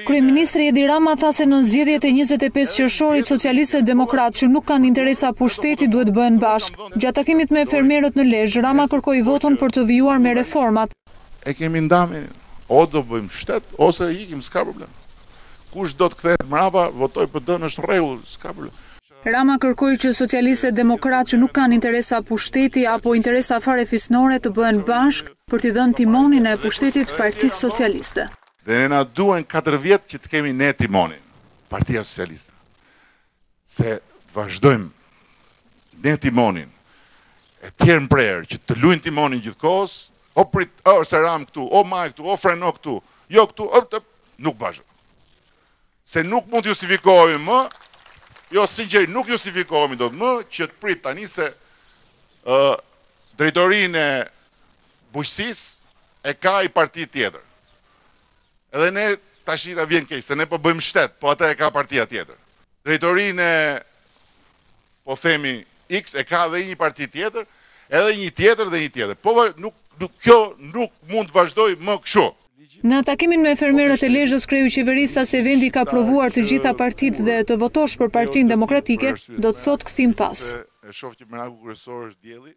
Kryeministri Edi Rama tha se në zgjedhjet e 25 qershorit socialistët e demokratë që nuk kanë interesa pushteti duhet bëhen bashkë. Gjatë takimit me fermerët në Lezhë, Rama kërkoi votën për të vijuar me reformat. E kemi ndamin, o do bëjmë shtet, ose ikim, s'ka problem. Kush do të kthehet mrapa, votoj për dënë, është rregull, s'ka problem. Rama kërkoi që socialistët e demokratë që nuk kanë interesa pushteti apo interesa fare fisnore të bëhen bashkë për t'i dhënë timonin e pushtetit Partisë Socialiste. Dhe ne na duhen 4 vjet që të kemi ne timonin, Partia Socialiste. Se të vazhdojmë ne timonin, e tjerë në prerë që të luajnë timonin gjithkohës, o prit, o seram këtu, o maj këtu, o freno këtu, jo këtu, nuk bashkë. Se nuk mund të justifikohemi më, jo sinqeri nuk justifikohemi do të më, që të prit tani se drejtorinë e bujqësisë e ka i parti tjetër. Edhe ne tashira vjen keq, se ne po bëjmë shtet, po ata e ka partia tjetër. Drejtorinë e, po themi, X e ka dhe një parti tjetër, edhe një tjetër dhe një tjetër. Po kjo nuk mund të vazhdoj më kështu. Në takimin me fermerët e Lezhës, kreu qeverista se vendi ka provuar të gjitha partitë dhe të votosh për Partinë Demokratike, do të thotë kthim pas. E shoh që menaku kryesor është dielli.